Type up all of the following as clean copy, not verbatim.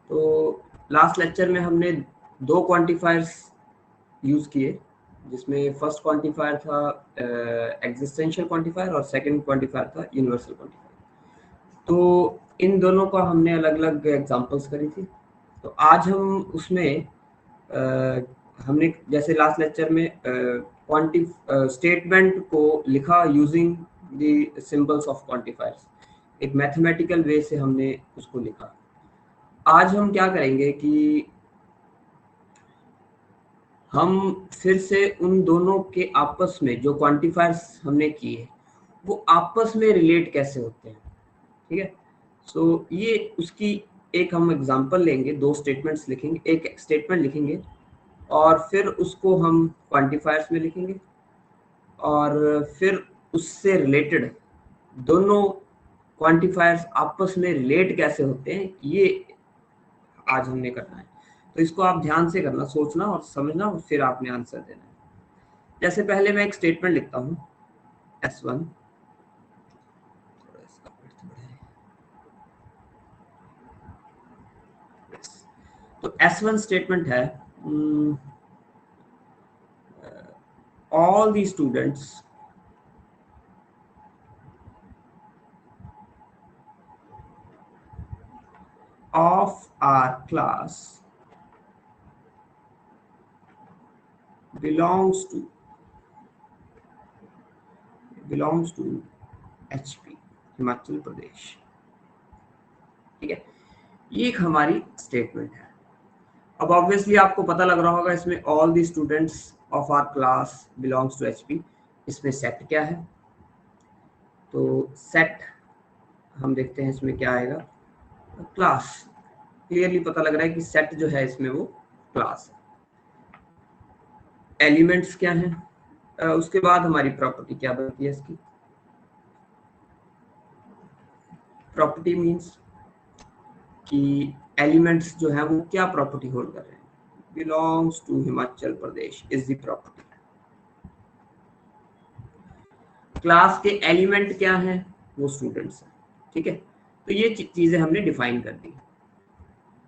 तो last lecture में हमने दो क्वांटिफायर्स यूज किए, जिसमें फर्स्ट क्वांटिफायर था एग्जिस्टेंशियल क्वांटिफायर और सेकंड क्वांटिफायर था यूनिवर्सल क्वांटिफायर। तो इन दोनों का हमने अलग अलग एग्जांपल्स करी थी। तो आज हम उसमें हमने जैसे लास्ट लेक्चर में स्टेटमेंट को लिखा using the symbols of quantifiers, एक मैथमेटिकल वे से हमने उसको लिखा। आज हम क्या करेंगे कि हम फिर से उन दोनों के आपस में जो क्वांटिफायर्स हमने किए वो आपस में रिलेट कैसे होते हैं, ठीक है। सो ये उसकी एक हम एग्जांपल लेंगे, दो स्टेटमेंट्स लिखेंगे, एक स्टेटमेंट लिखेंगे और फिर उसको हम क्वांटिफायर्स में लिखेंगे और फिर उससे रिलेटेड दोनों क्वांटिफायर्स आपस में रिलेट कैसे होते हैं, ये आज हमने करना है। तो इसको आप ध्यान से करना, सोचना और समझना और फिर आपने आंसर देना है। जैसे पहले मैं एक स्टेटमेंट लिखता हूँ S1, तो S1 स्टेटमेंट है all the students of our class belongs to HP, Himachal Pradesh, ठीक है। ये एक हमारी स्टेटमेंट है। अब ऑब्वियसली आपको पता लग रहा होगा इसमें all the students of our class belongs to HP, इसमें सेट क्या है। तो सेट हम देखते हैं इसमें क्या आएगा, क्लास। क्लियरली पता लग रहा है कि सेट जो है इसमें वो क्लास है। एलिमेंट्स क्या हैं, उसके बाद हमारी प्रॉपर्टी क्या बनती है इसकी। प्रॉपर्टी मींस कि एलिमेंट्स जो है वो क्या प्रॉपर्टी होल्ड कर रहे हैं। Belongs to Himachal Pradesh is the property. Class के एलिमेंट क्या हैं, वो स्टूडेंट्स हैं, ठीक है। तो ये चीजें हमने डिफाइन कर दी।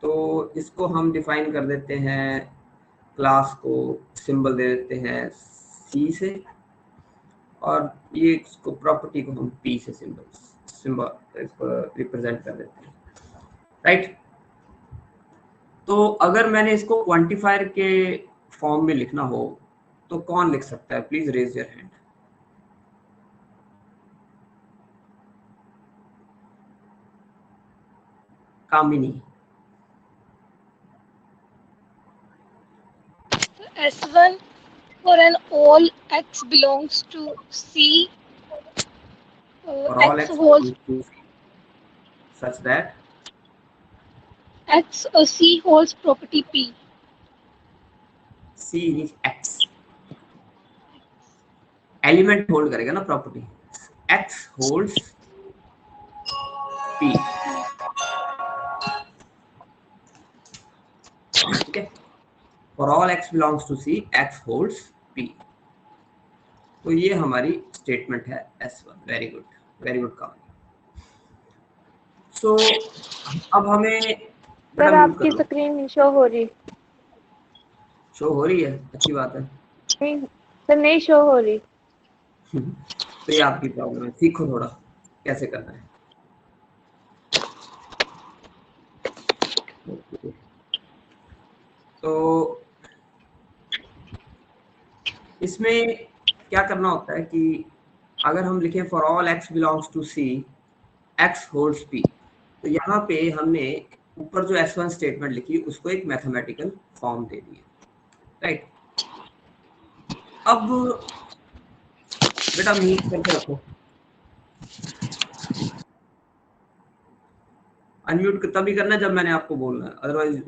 तो इसको हम डिफाइन कर देते हैं, क्लास को सिंबल दे देते हैं C से और ये इसको प्रॉपर्टी को हम P से सिंबल इसको रिप्रेजेंट कर देते हैं, राइट। तो अगर मैंने इसको क्वांटिफायर के फॉर्म में लिखना हो तो कौन लिख सकता है, please raise your hand. Kamini. S1 for an all x belongs to C, For all x x holds belongs to C, such that C holds property P. C is X, element hold करेगा ना property, X holds P, ठीक है। For all x belongs to C, X holds P। तो ये हमारी statement है S1। Very good काम। सो अब हमें सर आपकी स्क्रीन नहीं शो हो रही। शो हो रही है, अच्छी बात है। नहीं सर, नहीं शो हो रही। तो ये आपकी प्रॉब्लम है, सीखो थोड़ा कैसे करना है। तो इसमें क्या करना होता है कि अगर हम लिखें for all x belongs to C, X holds P, तो यहाँ पे हमने ऊपर जो S1 स्टेटमेंट लिखी उसको एक मैथमेटिकल फॉर्म दे दिया, राइट। अब बेटा म्यूट करके रखो, अनम्यूट तभी करना जब मैंने आपको बोलना है, अदरवाइज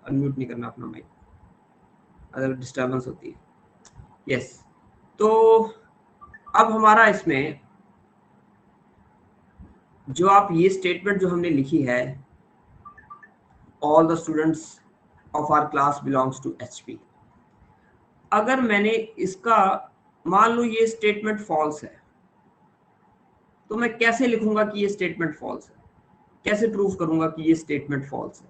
अनम्यूट नहीं करना अपना माइक, अदर डिस्टर्बेंस होती है। यस, तो अब हमारा इसमें जो आप ये स्टेटमेंट जो हमने लिखी है, all the students of our class belongs to HP, अगर मैंने इसका मान लो ये स्टेटमेंट फॉल्स है, तो मैं कैसे लिखूंगा कि ये स्टेटमेंट फॉल्स है, कैसे प्रूव करूंगा कि ये स्टेटमेंट फॉल्स है।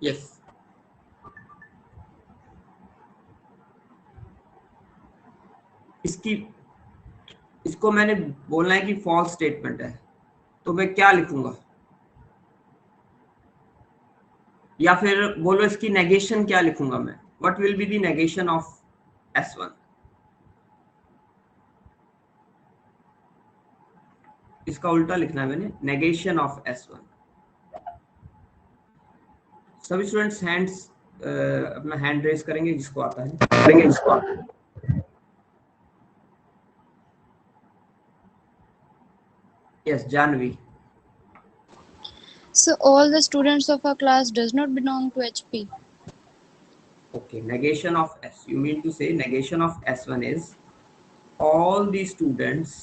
यस, इसको मैंने बोलना है कि फॉल्स स्टेटमेंट है, तो मैं क्या लिखूंगा, या फिर बोलो इसकी नेगेशन क्या लिखूंगा मैं, what will be the negation of S1? इसका उल्टा लिखना है मैंने, नेगेशन ऑफ S1। सभी स्टूडेंट्स हैंड्स अपना हैंड रेज करेंगे जिसको आता है। Yes, Janvi. So all the students of a class does not belong to HP. Okay, negation of S. You mean to say negation of S1 is all the students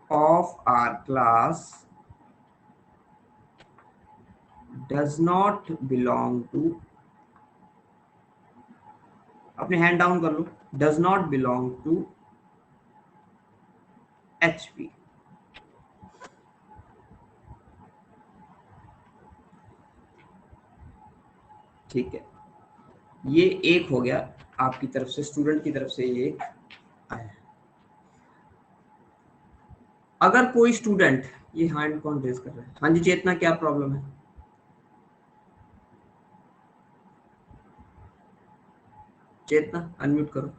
of our class does not belong to, अपने hand down कर लो, does not belong to HP। ठीक है, ये एक हो गया आपकी तरफ से, स्टूडेंट की तरफ से ये एक आया। अगर कोई स्टूडेंट, ये हैंड कौन रेज कर रहा है? हाँ जी चेतना, क्या प्रॉब्लम है? चेतना अनम्यूट करो।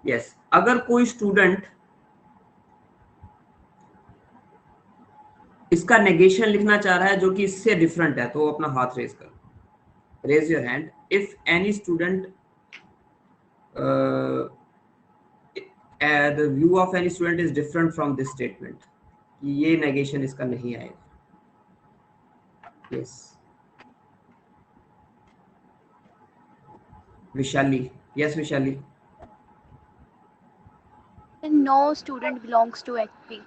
यस, अगर कोई स्टूडेंट इसका नेगेशन लिखना चाह रहा है जो कि इससे डिफरेंट है, तो अपना हाथ रेज कर, raise your hand if any student, the view of any student is different from this statement, ये नेगेशन इसका नहीं आएगा। Yes, Vishali. Yes Vishali. No student belongs to HP.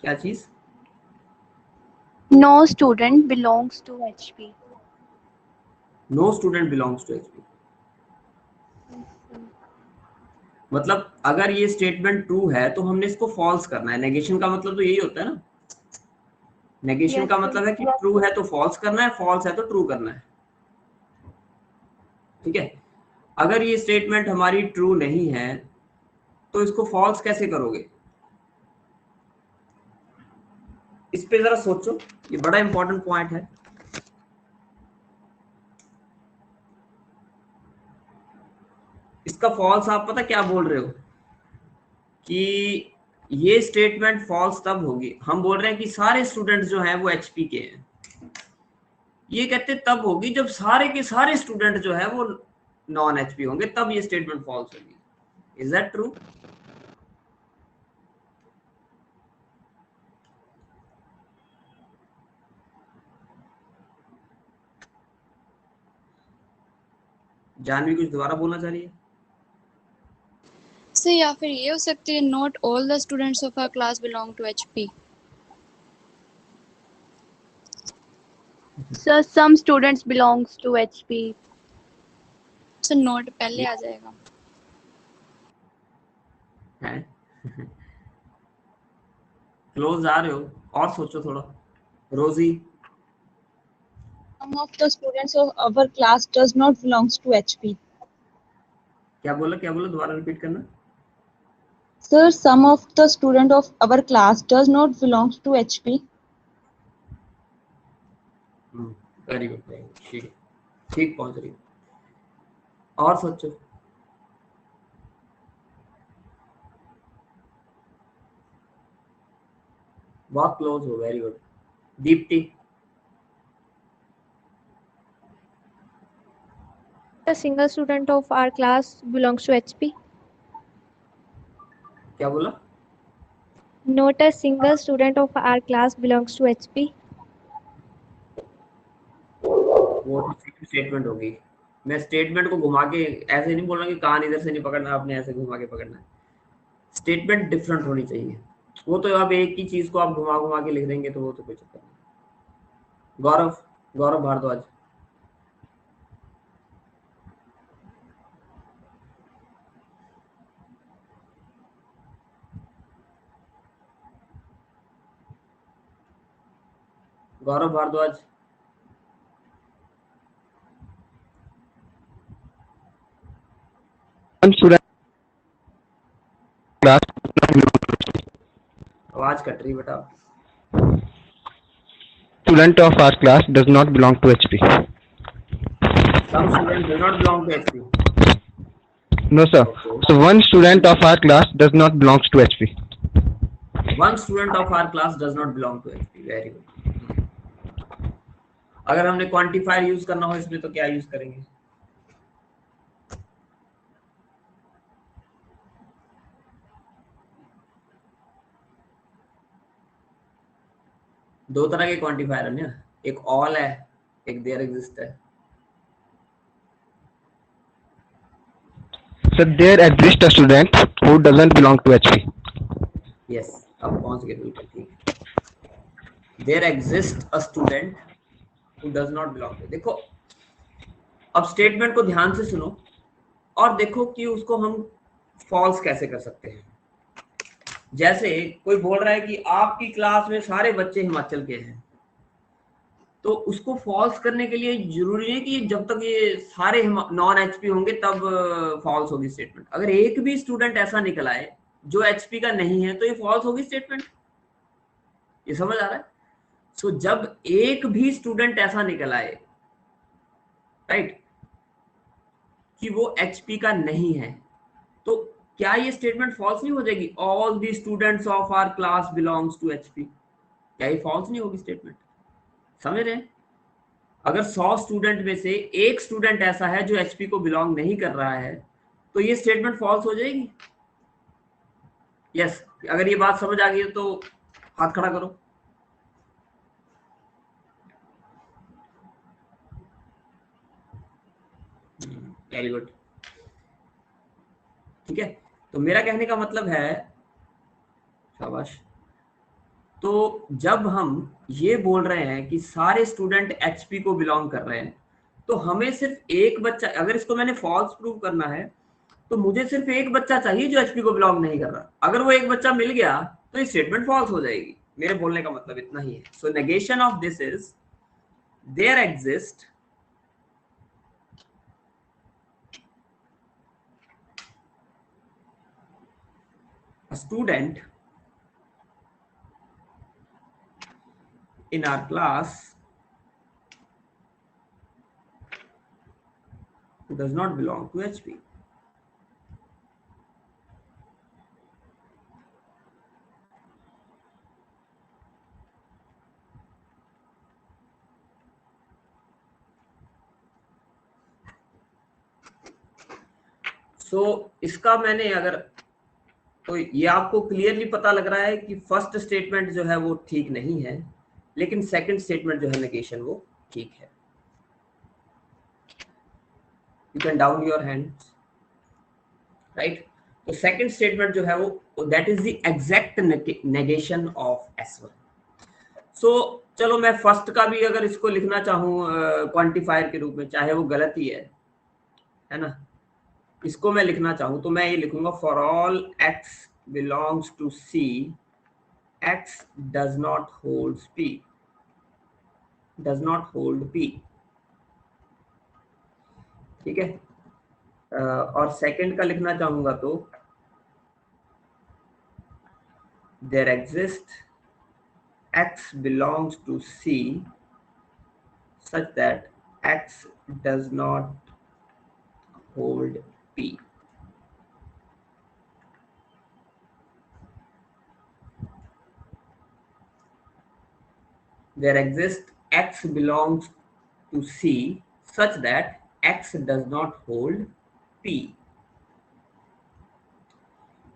क्या चीज? No student belongs to HP. No student belongs to HP, मतलब अगर ये statement true है तो हमने इसको फॉल्स करना है। नेगेशन का मतलब तो यही होता है ना, नेगेशन का मतलब है कि ट्रू है तो फॉल्स करना है, फॉल्स है तो ट्रू करना है। ठीक है, अगर ये स्टेटमेंट हमारी ट्रू नहीं है तो इसको फॉल्स कैसे करोगे? इस पे जरा सोचो, ये बड़ा इंपॉर्टेंट पॉइंट है। इसका फॉल्स आप पता क्या बोल रहे हो कि ये स्टेटमेंट फॉल्स तब होगी, हम बोल रहे हैं कि सारे स्टूडेंट्स जो हैं वो HP के हैं, ये कहते तब होगी जब सारे के सारे स्टूडेंट जो है वो नॉन HP होंगे, तब ये स्टेटमेंट फॉल्स होगी। Is that true? जानवी कुछ दोबारा बोलना चाह रही है? So या फिर ये हो सकती है not all the students of our class belong to HP. So some students belongs to HP. So not पहले आ जाएगा। है क्लोज आ रहे हो, और सोचो थोड़ा। रोजी। Some of the students of our class does not belongs to HP. क्या बोला दोबारा रिपीट करना। Sir, some of the student of our class does not belongs to HP. Very good, ठीक ठीक पहुंच रही। और सोचो। बहुत क्लोज हो, very good. Deepti. A single student of our class belongs to HP. क्या बोला? Not a single student of our class belongs to HP. वो स्टेटमेंट होगी, मैं स्टेटमेंट को घुमा के ऐसे नहीं बोल रहा कि कान इधर से नहीं पकड़ना, आपने ऐसे घुमा के पकड़ना है। स्टेटमेंट डिफरेंट होनी चाहिए, वो तो आप एक ही चीज को आप घुमा घुमा के लिख देंगे तो वो तो कोई चक्कर नहीं। गौरव। गौरव भारद्वाज। गौरव भारद्वाज। आवाज कट रही बेटा। Student of our class does not belong to HP. Some students do not belong to HP. No, sir. Okay. So one student of our class does not belong to HP. One student of our class does not belong to HP. Very good. अगर हमने quantifier use करना हो इसमें तो क्या use करेंगे? दो तरह के क्वांटिफायर है ना, एक ऑल है, एक देयर एग्जिस्ट है। So there exists a student who doesn't belong to HP. Yes, अब पहुंच गए बिल्कुल ठीक। There exists a student who does not belong to। देखो अब स्टेटमेंट को ध्यान से सुनो और देखो कि उसको हम फॉल्स कैसे कर सकते हैं। जैसे कोई बोल रहा है कि आपकी क्लास में सारे बच्चे हिमाचल के हैं, तो उसको फॉल्स करने के लिए जरूरी नहीं कि जब तक ये सारे नॉन एचपी होंगे तब फॉल्स होगी स्टेटमेंट। अगर एक भी स्टूडेंट ऐसा निकल आए जो एचपी का नहीं है तो ये फॉल्स होगी स्टेटमेंट। ये समझ आ रहा है? सो जब एक भी स्टूडेंट ऐसा निकल आए, राइट, कि वो एचपी का नहीं है, तो क्या ये स्टेटमेंट फॉल्स नहीं हो जाएगी? All the students of our class belongs to HP. क्या ये फॉल्स नहीं होगी स्टेटमेंट? समझ रहे हैं? अगर 100 स्टूडेंट में से एक स्टूडेंट ऐसा है जो एचपी को बिलोंग नहीं कर रहा है, तो ये स्टेटमेंट फॉल्स हो जाएगी। यस, अगर ये बात समझ आ गई तो हाथ खड़ा करो। वेरी गुड, ठीक है। तो मेरा कहने का मतलब है, शाबाश, तो जब हम ये बोल रहे हैं कि सारे स्टूडेंट एचपी को बिलोंग कर रहे हैं, तो हमें सिर्फ एक बच्चा, अगर इसको मैंने फॉल्स प्रूव करना है तो मुझे सिर्फ एक बच्चा चाहिए जो एचपी को बिलोंग नहीं कर रहा। अगर वो एक बच्चा मिल गया तो ये स्टेटमेंट फॉल्स हो जाएगी। मेरे बोलने का मतलब इतना ही है। So negation of this is there exist a student in our class who does not belong to HP. So इसका मैंने अगर, तो ये आपको क्लियरली पता लग रहा है कि फर्स्ट स्टेटमेंट जो है वो ठीक नहीं है, लेकिन सेकंड स्टेटमेंट जो है नेगेशन वो ठीक है। You can down your hands, right. तो सेकंड स्टेटमेंट जो है वो that is the exact negation of S1। सो चलो मैं फर्स्ट का भी अगर इसको लिखना चाहूँ क्वांटिफायर के रूप में, चाहे वो गलत ही है ना, इसको मैं लिखना चाहूं तो मैं ये लिखूंगा for all x belongs to C, x does not hold P, does not hold P, ठीक है। और सेकंड का लिखना चाहूंगा तो there exist x belongs to C such that x does not hold P। There exists x belongs to C such that x does not hold P।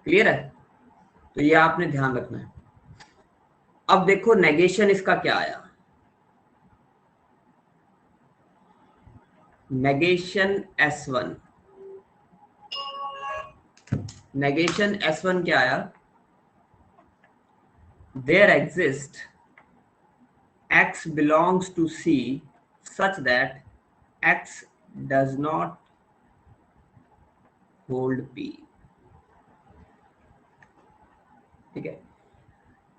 Clear है? तो ये आपने ध्यान रखना है। अब देखो नेगेशन इसका क्या आया। नेगेशन S1, नेगेशन S1 क्या आया? There exists x belongs to C such that x does not hold p। ठीक है,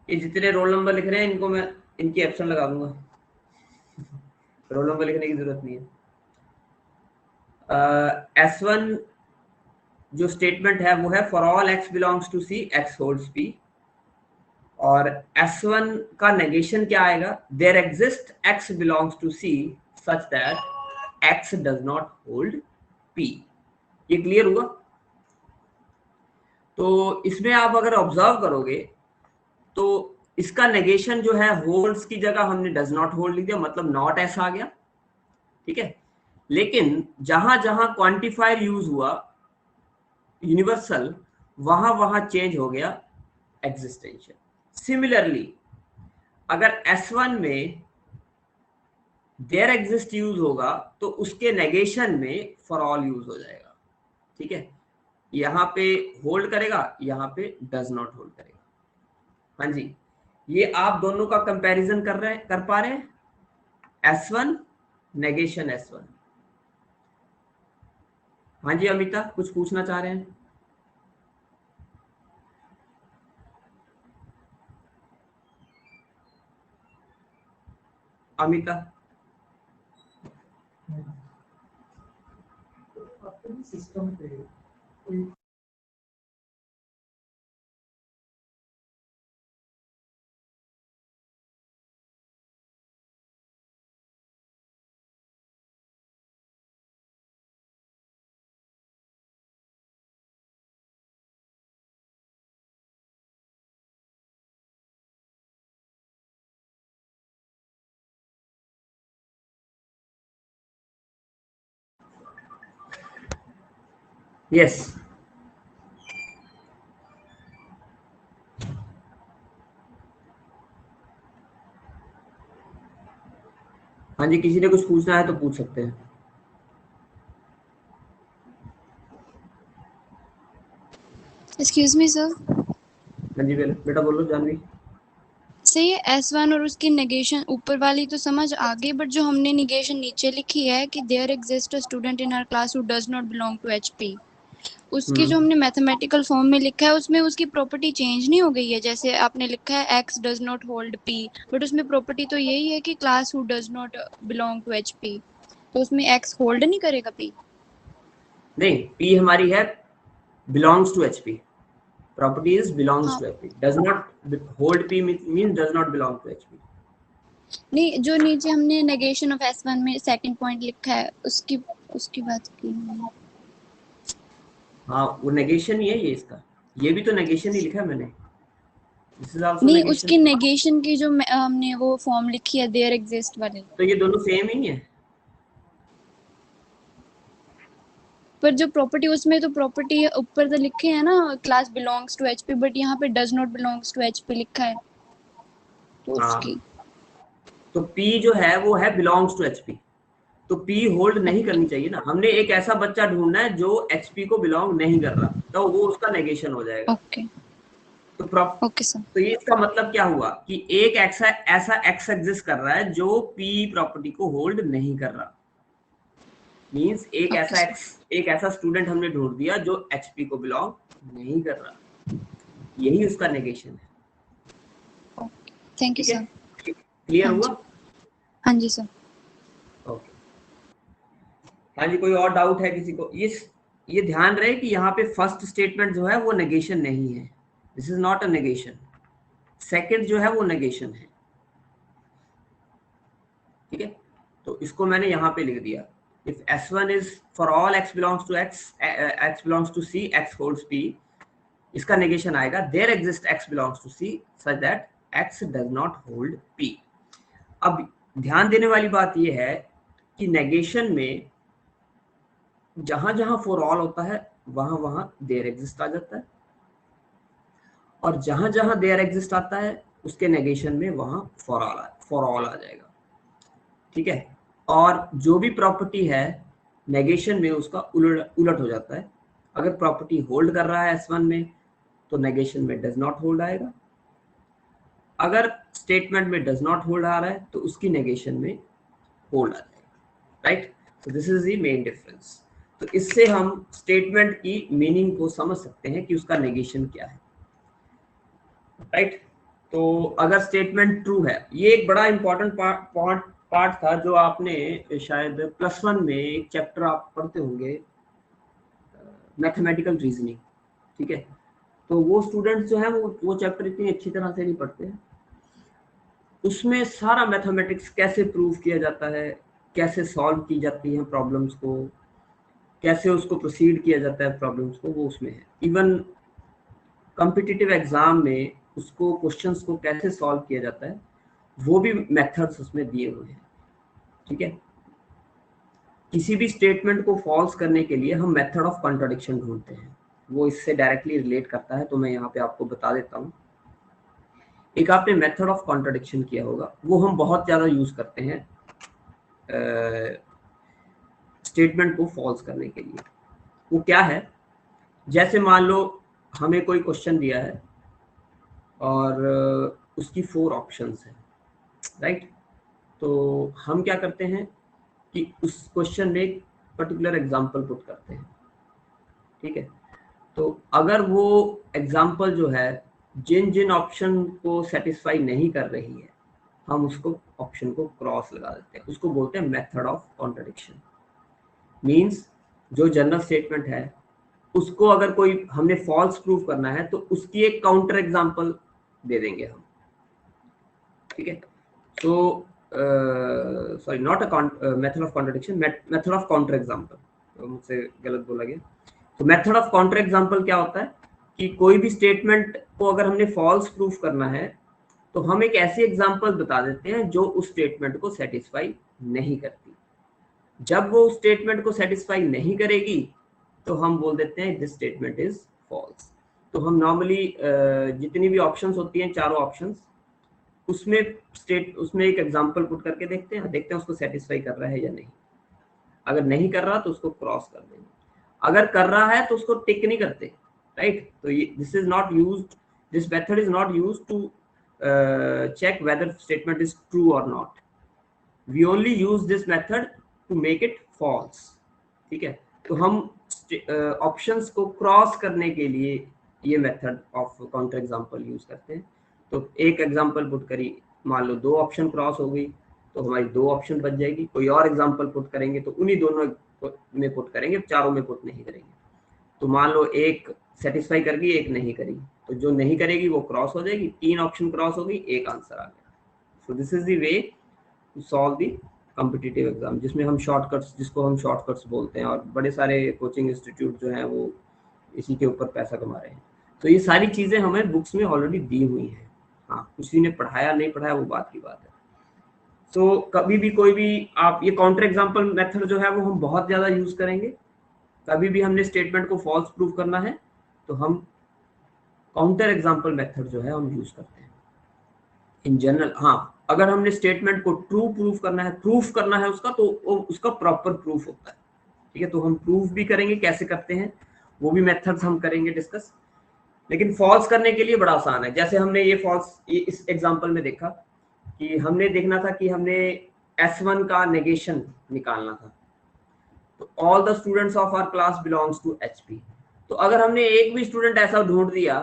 ये जितने रोल नंबर लिख रहे हैं इनको मैं इनकी ऑप्शन लगा दूंगा, रोल नंबर लिखने की जरूरत नहीं है। S1 जो स्टेटमेंट है वो है for all x belongs to C x holds P, और S1 का नेगेशन क्या आएगा, there exist x belongs to C such that x does not hold P। ये क्लियर हुआ? तो इसमें आप अगर ऑब्जर्व करोगे तो इसका नेगेशन जो है होल्ड्स की जगह हमने डज नॉट होल्ड लिख दिया, मतलब नॉट ऐसा आ गया। ठीक है, लेकिन जहां जहां क्वांटिफायर यूज हुआ यूनिवर्सल, वहां वहां चेंज हो गया एग्जिस्टेंशियल। सिमिलरली अगर S1 में देयर एग्जिस्ट यूज होगा तो उसके नेगेशन में फॉर ऑल यूज हो जाएगा। ठीक है, यहाँ पे होल्ड करेगा, यहाँ पे डज नॉट होल्ड करेगा। हाँ जी, ये आप दोनों का कंपैरिजन कर पा रहे हैं, S1 नेगेशन S1। हाँ जी अमिता, कुछ पूछना चाह रहे हैं? अमिता सिस्टम पे यस। हाँ जी, किसी ने कुछ पूछना है तो पूछ सकते हैं। Excuse me sir. हाँ जी बेटा बोलो जानवी। सही है, S1 और उसकी नेगेशन ऊपर वाली तो समझ आ गई, बट जो हमने नेगेशन नीचे लिखी है कि there exist a student in our class who does not belong to HP, उसकी जो हमने मैथमेटिकल फॉर्म में लिखा है उसमें उसकी प्रॉपर्टी चेंज नहीं हो गई है। जैसे आपने लिखा है x does not hold P, but उसमें प्रॉपर्टी तो यही है कि class who does not belong to HP, तो उसमें x होल्ड नहीं करेगा P। नहीं, P हमारी है belongs to HP, property is belongs हाँ to HP, does not hold P means does not belong to HP। नहीं, जो नीचे हमने नेगेशन ऑफ S1 में सेकंड पॉइंट लिखा है उसकी उसकी बात की मैंने। हाँ वो नेगेशन ही है ये, इसका ये भी तो नेगेशन ही लिखा है मैंने। This is also नहीं, negation। उसकी नेगेशन की जो हमने वो फॉर्म लिखी है देयर एग्जिस्ट वाली, तो ये दोनों सेम ही है। पर जो प्रॉपर्टी उसमें तो प्रॉपर्टी ऊपर तो लिखे है ना class belongs to HP, but यहाँ पे does not belongs to HP लिखा है, तो हाँ उसकी तो P जो है वो है belongs to HP, तो P होल्ड नहीं करनी चाहिए ना। हमने एक ऐसा बच्चा ढूंढना है जो HP को बिलोंग नहीं कर रहा, तो वो उसका नेगेशन हो जाएगा। Okay okay sir. तो ये इसका मतलब क्या हुआ कि एक ऐसा X एग्जिस्ट कर रहा है जो P प्रॉपर्टी को होल्ड नहीं कर रहा। मींस एक ऐसा स्टूडेंट हमने ढूंढ दिया जो HP को बिलोंग नहीं कर रहा, यही उसका नेगेशन है। Thank you sir. क्लियर हुआ? हाँ जी सर। ओके। हाँ जी, कोई और डाउट है किसी को? ये ध्यान रहे कि यहाँ पे फर्स्ट स्टेटमेंट जो है वो नेगेशन नहीं है, this is not a negation. Second जो है वो नेगेशन है। ठीक है, तो इसको मैंने यहाँ पे लिख दिया, if S1 is for all x belongs to C x holds P, इसका नेगेशन आएगा there exist x belongs to C such that x does not hold P। अब ध्यान देने वाली बात यह है कि नेगेशन में जहां जहां फॉर ऑल होता है वहां वहां देयर एग्जिस्ट आ जाता है, और जहां जहां देयर एग्जिस्ट आता है उसके नेगेशन में वहां फॉर ऑल आ जाएगा। ठीक है, और जो भी प्रॉपर्टी है नेगेशन में उसका उलट हो जाता है। अगर प्रॉपर्टी होल्ड कर रहा है S1 में तो नेगेशन में डज नॉट होल्ड आएगा, अगर स्टेटमेंट में डज नॉट होल्ड आ रहा है तो उसकी नेगेशन में होल्ड आ जाएगा। Right. So this is the main difference. तो इससे हम स्टेटमेंट की मीनिंग को समझ सकते हैं कि उसका नेगेशन क्या है, राइट। तो अगर स्टेटमेंट ट्रू है, ये एक बड़ा इंपॉर्टेंट पार्ट था जो आपने शायद +1 में एक चैप्टर आप पढ़ते होंगे, मैथमेटिकल रीजनिंग, ठीक है। तो वो स्टूडेंट्स जो है वो चैप्टर इतनी अच्छी तरह से नहीं पढ़ते हैं। उसमें सारा मैथमेटिक्स कैसे प्रूव किया जाता है, कैसे सॉल्व की जाती हैं प्रॉब्लम्स को, कैसे उसको प्रोसीड किया जाता है प्रॉब्लम्स को, वो उसमें है। इवन कॉम्पिटिटिव एग्जाम में उसको क्वेश्चंस को कैसे सॉल्व किया जाता है वो भी मेथड्स उसमें दिए हुए हैं, ठीक है। किसी भी स्टेटमेंट को फॉल्स करने के लिए हम मेथड ऑफ कॉन्ट्रडिक्शन ढूंढते हैं, वो इससे डायरेक्टली रिलेट करता है। तो मैं यहाँ पे आपको बता देता हूँ। एक आपने मेथड ऑफ कॉन्ट्रडिक्शन किया होगा, वो हम बहुत ज़्यादा यूज करते हैं स्टेटमेंट को फॉल्स करने के लिए। वो क्या है, जैसे मान लो हमें कोई क्वेश्चन दिया है और उसकी 4 ऑप्शंस हैं, राइट। तो हम क्या करते हैं कि उस क्वेश्चन में एक पर्टिकुलर एग्जांपल पुट करते हैं, ठीक है। तो अगर वो एग्जांपल जो है जिन जिन ऑप्शन को सेटिस्फाई नहीं कर रही है, हम उसको ऑप्शन को क्रॉस लगा देते हैं। उसको बोलते हैं मेथड ऑफ कॉन्ट्रडिक्शन। मीन्स जो जनरल स्टेटमेंट है उसको अगर कोई हमने फॉल्स प्रूव करना है तो उसकी एक काउंटर एग्जांपल दे देंगे हम, ठीक है। तो sorry, not a method of contradiction, method of counter example, मुझसे गलत बोला गया। तो मेथड ऑफ काउंटर एग्जांपल क्या होता है कि कोई भी स्टेटमेंट को अगर हमने फॉल्स प्रूफ करना है तो हम एक ऐसी एग्जांपल बता देते हैं जो उस स्टेटमेंट को सेटिस्फाई नहीं करती। जब वो उस स्टेटमेंट को सेटिस्फाई नहीं करेगी तो हम बोल देते हैं दिस स्टेटमेंट इज फॉल्स। तो हम नॉर्मली जितनी भी ऑप्शंस होती हैं, चारों ऑप्शंस, उसमें एक एग्जांपल पुट करके देखते हैं उसको सेटिस्फाई कर रहा है या नहीं। अगर नहीं कर रहा तो उसको क्रॉस कर देंगे, अगर कर रहा है तो उसको टिक नहीं करते, राइट। तो ये this method is not used to check whether statement is true or not. We only use this method to make it false, ठीक है। तो हम ऑप्शंस को क्रॉस करने के लिए ये method of counter example use करते हैं। तो एक एग्जांपल पुट करी, मान लो 2 ऑप्शन क्रॉस हो गई तो हमारी 2 ऑप्शन बच जाएगी। कोई और एग्जांपल पुट करेंगे तो उन्हीं दोनों में पुट करेंगे, चारों में पुट नहीं करेंगे। तो मान लो एक सेटिस्फाई कर गई, एक नहीं करी, तो जो नहीं करेगी वो क्रॉस हो जाएगी। 3 ऑप्शन क्रॉस हो गई, एक आंसर आ गया। So this is the way to solve the competitive exam, जिसमें हम जिसको हम शॉर्टकट्स बोलते हैं। और बड़े सारे कोचिंग इंस्टीट्यूट जो हैं वो इसी के ऊपर पैसा कमा रहे हैं। तो ये सारी चीज़ें हमें बुक्स में ऑलरेडी दी हुई हैं। हाँ, किसी ने पढ़ाया नहीं पढ़ाया वो बात की बात है। तो कभी भी कोई भी आप ये काउंटर एग्जाम्पल मेथड जो है वो हम बहुत ज़्यादा यूज करेंगे। कभी भी हमने स्टेटमेंट को फॉल्स प्रूव करना है तो हम काउंटर एग्जांपल मेथड जो है हम यूज करते हैं इन जनरल। हाँ, अगर हमने स्टेटमेंट को ट्रू प्रूफ करना है उसका, तो उसका प्रॉपर प्रूफ होता है, ठीक है। तो हम प्रूफ भी करेंगे, कैसे करते हैं वो भी मेथड्स हम करेंगे डिस्कस। लेकिन फॉल्स करने के लिए बड़ा आसान है। जैसे हमने ये इस एग्जांपल में देखा कि हमने देखना था कि हमने S1 का नेगेशन निकालना था। तो all the students of our class belongs to HP। तो अगर हमने एक भी स्टूडेंट ऐसा ढूंढ दिया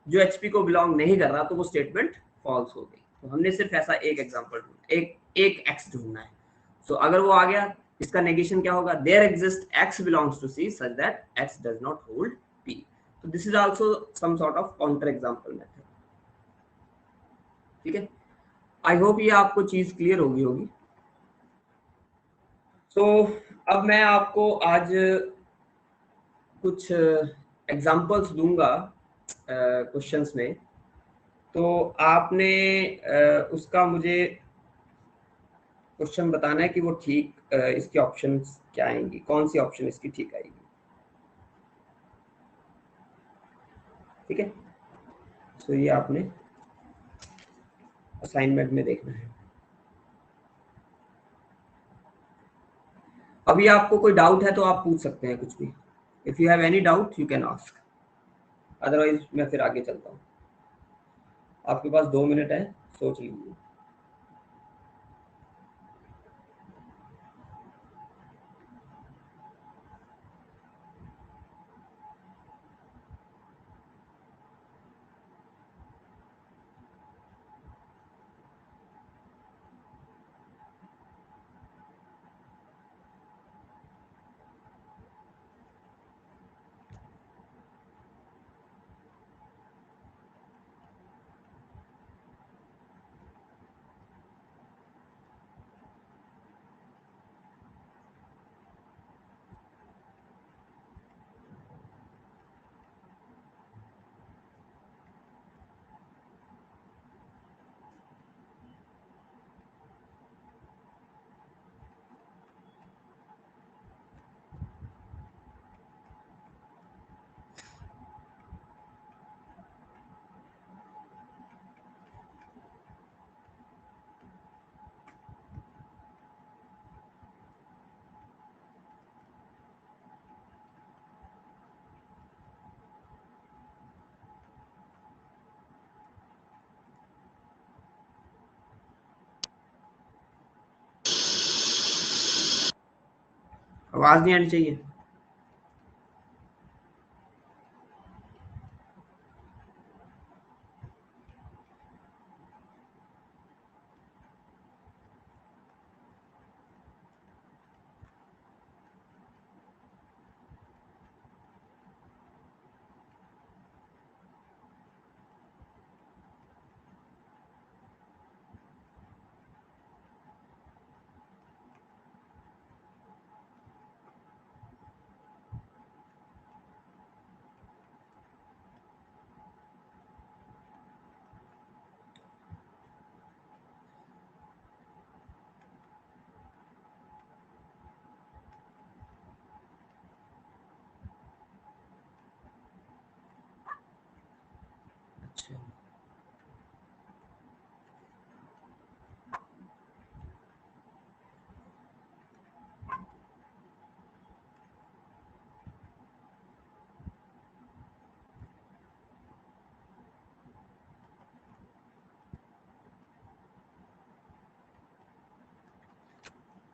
जो HP को बिलोंग नहीं कर रहा तो वो स्टेटमेंट फॉल्स हो गई। तो हमने सिर्फ ऐसा एक एग्जांपल एक X ढूंढना है। सो अगर वो आ गया, इसका नेगेशन क्या होगा, there exist X belongs to C such that X does not hold P। तो this is also some sort of counter example method, ठीक है। आई होप ये आपको चीज क्लियर होगी। तो अब मैं आपको आज कुछ एग्जांपल्स दूंगा क्वेश्चंस में। तो आपने उसका मुझे क्वेश्चन बताना है कि वो ठीक इसके ऑप्शंस क्या आएंगी, कौन सी ऑप्शन इसकी ठीक आएगी, ठीक है। तो ये आपने असाइनमेंट में देखना है। अभी आपको कोई डाउट है तो आप पूछ सकते हैं कुछ भी। If you have any doubt you can ask, otherwise मैं फिर आगे चलता हूँ। आपके पास 2 मिनट है, सोच लीजिए। आवाज नहीं आनी चाहिए। अच्छा,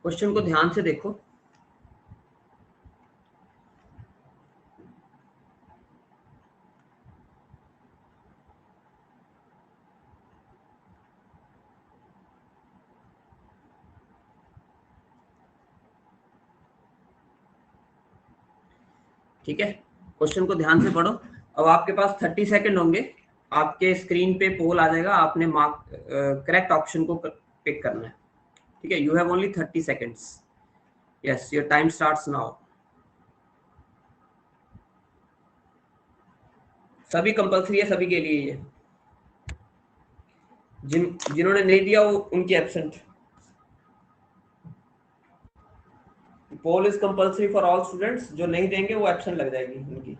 क्वेश्चन को ध्यान से देखो। ठीक है, क्वेश्चन को ध्यान से पढ़ो। अब आपके पास 30 सेकंड होंगे, आपके स्क्रीन पे पोल आ जाएगा, आपने मार्क करेक्ट ऑप्शन को पिक करना है। ठीक है, you have only 30 seconds. Yes, your time starts now. सभी कंपल्सरी है, सभी के लिए ये। जिन्होंने नहीं दिया वो उनकी absent. Poll is compulsory for all students, जो नहीं देंगे वो एब्सेंट लग जाएगी उनकी।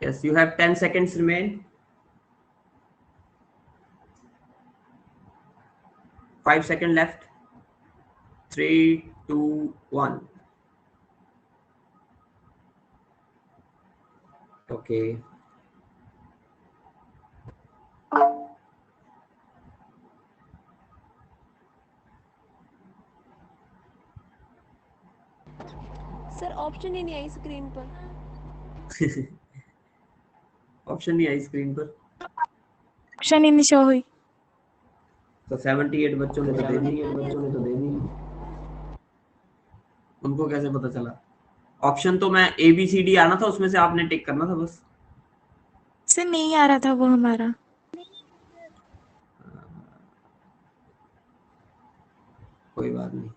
Yes, you have 10 seconds remain. 5 seconds left. 3, 2, 1. Okay. Sir option ही नहीं आई स्क्रीन पर। ऑप्शन नहीं आई स्क्रीन पर। ऑप्शन ही नहीं शो हुई। तो 78 बच्चों ने तो दे दी। उनको कैसे पता चला? ऑप्शन तो मैं ABCD आना था, उसमें से आपने टिक करना था बस। से नहीं आ रहा था वो हमारा। कोई बात नहीं,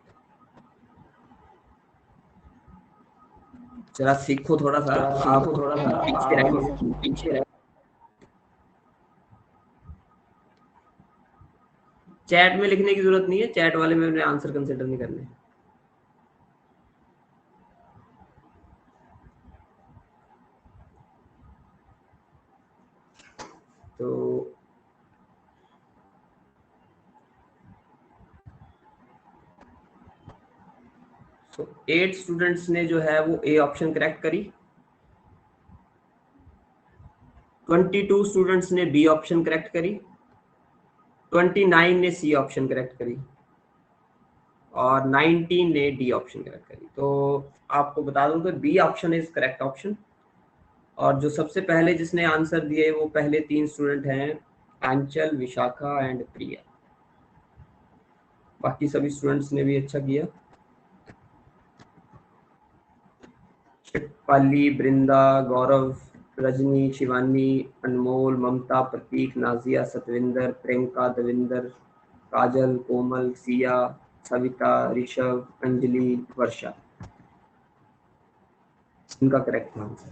जरा सीखो थोड़ा सा। आप थोड़ा सा पीछे रहो। चैट में लिखने की जरूरत नहीं है, चैट वाले में अपने आंसर कंसीडर नहीं करने। तो 8 स्टूडेंट्स ने जो है वो ए ऑप्शन करेक्ट करी, 22 स्टूडेंट्स ने बी ऑप्शन करेक्ट करी, 29 ने सी ऑप्शन करेक्ट करी और 19 ने डी ऑप्शन करेक्ट करी। तो आपको बता दूं तो B option is correct option. और जो सबसे पहले जिसने आंसर दिए वो पहले 3 स्टूडेंट हैं, आंचल, विशाखा एंड प्रिया। बाकी सभी स्टूडेंट्स ने भी अच्छा किया। पाली, बृंदा, गौरव, रजनी, शिवानी, अनमोल, ममता, प्रतीक, नाजिया, सतविंदर, प्रियंका, देविंदर, काजल, कोमल, सिया, सविता, ऋषभ, अंजलि, वर्षा, इनका करेक्ट आंसर।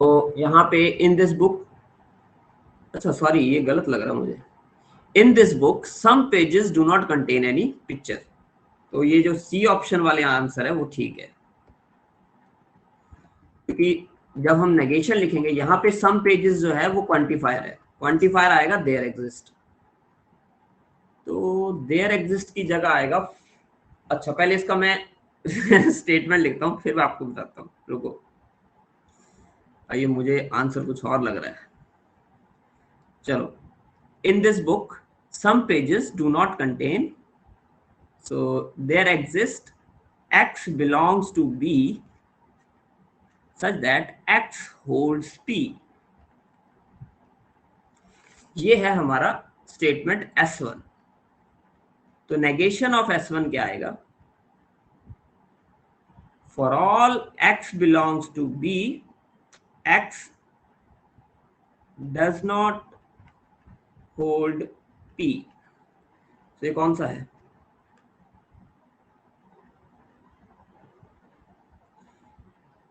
तो यहाँ पे इन दिस बुक, अच्छा सॉरी ये गलत लग रहा मुझे, in this book some pages do not contain any picture. तो ये जो सी ऑप्शन वाले आंसर है वो ठीक है, क्योंकि जब हम नेगेशन लिखेंगे यहाँ पे सम पेजेस जो है वो क्वांटिफायर है, क्वांटिफायर आएगा देयर एग्जिस्ट। तो देयर एग्जिस्ट की जगह आएगा, अच्छा पहले इसका मैं स्टेटमेंट लिखता हूँ फिर मैं आपको बताता हूँ, रुको। आइए, मुझे आंसर कुछ और लग रहा है। चलो, इन this book some pages do not contain, so there exists x belongs to B such that x holds P. ये है हमारा स्टेटमेंट S1। तो नेगेशन ऑफ S1 क्या आएगा? For all x belongs to B, x does not hold P। तो ये कौन सा है?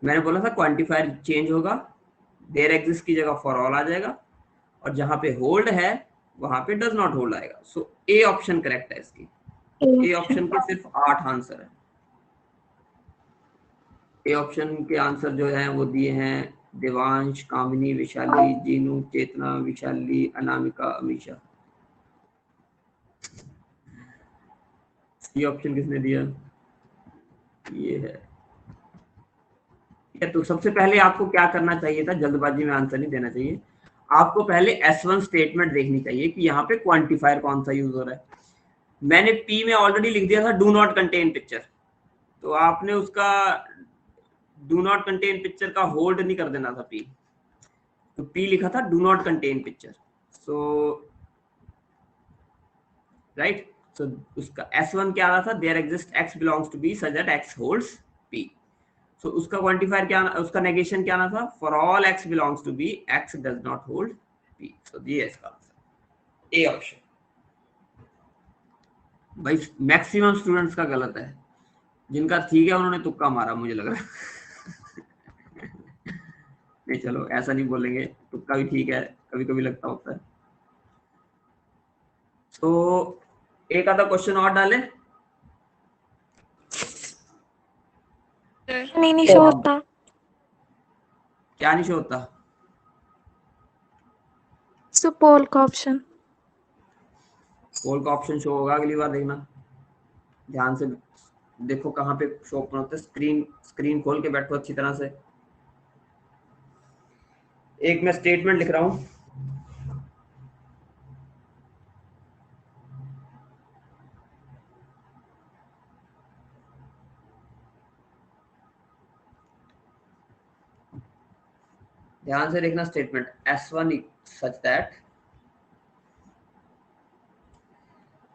मैंने बोला था क्वांटिफायर चेंज होगा, देयर एग्जिस्ट की जगह फॉर ऑल आ जाएगा, और जहां पे होल्ड है वहां पे डज नॉट होल्ड आएगा। सो ए ऑप्शन करेक्ट है इसकी। ए ऑप्शन के सिर्फ 8 आंसर है। ए ऑप्शन के आंसर जो है वो दिए हैं देवांश, कामिनी, विशाली, जीनू, चेतना, विशाली, अनामिका, अमीशा। सी ऑप्शन किसने दिया? ये है। तो सबसे पहले आपको क्या करना चाहिए था? जल्दबाजी में आंसर नहीं देना चाहिए। आपको पहले S1 स्टेटमेंट देखनी चाहिए कि यहाँ पे क्वांटिफायर कौन सा यूज हो रहा है। मैंने P में ऑलरेडी लिख दिया था डू नॉट कंटेन पिक्चर, तो आपने उसका डू नॉट कंटेन पिक्चर का होल्ड नहीं कर देना था P। तो P लिखा था do not contain picture. So right, so उसका S1 क्या आ रहा था? There exist x belongs to B such that x holds P। तो उसका क्वांटिफायर क्या, उसका नेगेशन क्या आना था? For all x belongs to B, x does not hold P। So ये है इसका आंसर, ए ऑप्शन। भाई मैक्सिमम स्टूडेंट्स का गलत है, जिनका ठीक है उन्होंने तुक्का मारा मुझे लग रहा है। नहीं चलो ऐसा नहीं बोलेंगे, तुक्का भी ठीक है, कभी कभी लगता होता है। तो एक आधा क्वेश्चन और डालें? नहीं शो होता। क्या नहीं शो होता? पोल का ऑप्शन। पोल का ऑप्शन शो होगा, अगली बार देखना ध्यान से। देखो कहाँ पे शो ओपन होता है, स्क्रीन खोल के बैठो अच्छी तरह से। एक मैं स्टेटमेंट लिख रहा हूं, ध्यान से देखना statement. S1 such that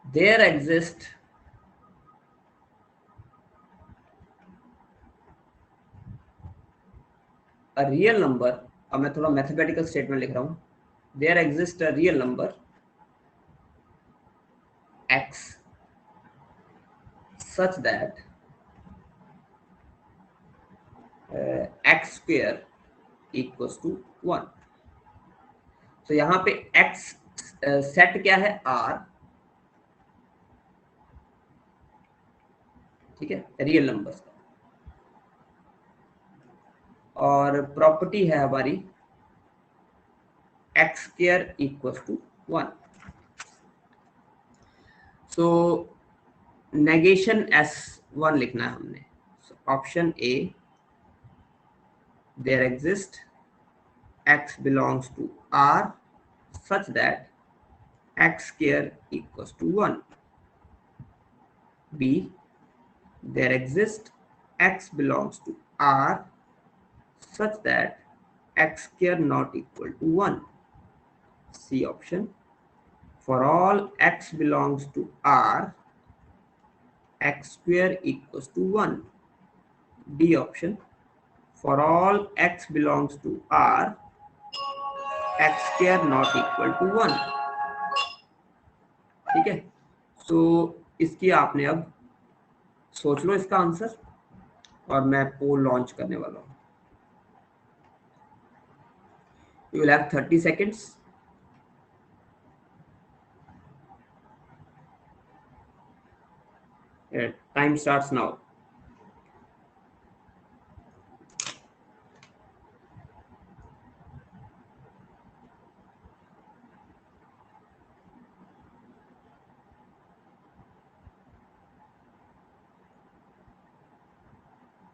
there exist a real number। अब मैं थोड़ा मैथमेटिकल स्टेटमेंट लिख रहा हूं। there exist a real number x such that x square equals to 1। तो यहां पे x सेट क्या है? R, ठीक है, रियल नंबर्स का। और प्रॉपर्टी है हमारी x square equals to 1। So negation S1 लिखना है हमने। Option A, there exist x belongs to R such that x square equals to 1। B, there exists x belongs to R such that x square not equal to 1। C option, for all x belongs to R, x square equals to 1। D option, for all x belongs to R, x square not equal to 1। ठीक है, तो इसकी आपने अब सोच लो इसका answer, और मैं पोल लॉन्च करने वाला हूं। You will have 30 seconds। Time starts now।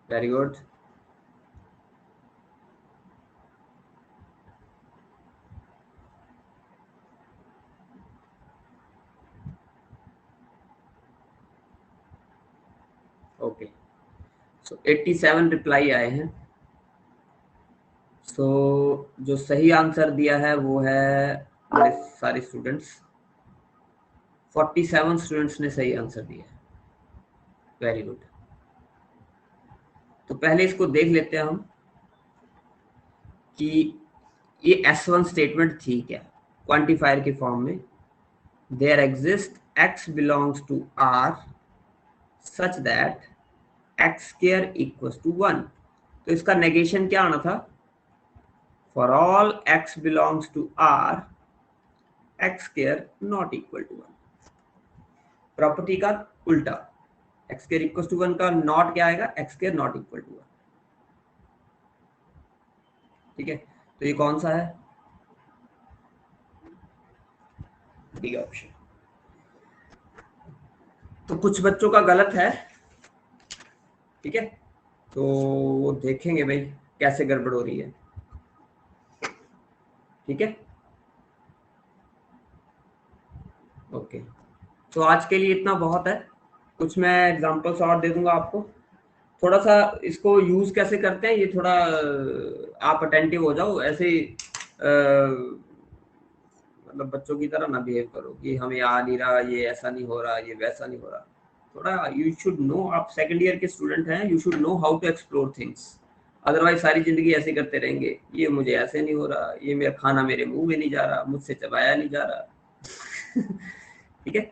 Very good। Okay, so 87 reply आए हैं। सो जो सही आंसर दिया है वो है हमारे सारे स्टूडेंट्स, 47 स्टूडेंट्स ने सही आंसर दिया है। Very good. तो पहले इसको देख लेते हैं हम कि ये S1 स्टेटमेंट थी क्या, क्वांटिफायर की फॉर्म में। There exist x belongs to R such that x square equals to 1। तो इसका नेगेशन क्या आना था, for all x belongs to R x square not equal to 1। Property का उल्टा, x स्क्वायर इक्वल्स टू 1 का नॉट क्या आएगा, x square not equal to 1। ठीक है, तो ये कौन सा है, डी ऑप्शन। तो कुछ बच्चों का गलत है, ठीक है, तो वो देखेंगे भाई कैसे गड़बड़ हो रही है। ठीक है, ओके, तो आज के लिए इतना बहुत है। कुछ मैं एग्जांपल्स और दे दूंगा आपको। थोड़ा सा इसको यूज कैसे करते हैं ये थोड़ा आप अटेंटिव हो जाओ, ऐसे मतलब बच्चों की तरह ना बिहेव करो कि हमें आ नहीं रहा, ये ऐसा नहीं हो रहा, ये वैसा नहीं हो रहा। थोड़ा यू शुड नो, आप सेकंड ईयर के स्टूडेंट हैं, you should know how to explore things. Otherwise सारी जिंदगी ऐसे करते रहेंगे, ये मुझे ऐसे नहीं हो रहा, ये मेरा खाना मेरे मुंह में नहीं जा रहा, मुझसे चबाया नहीं जा रहा। ठीक है,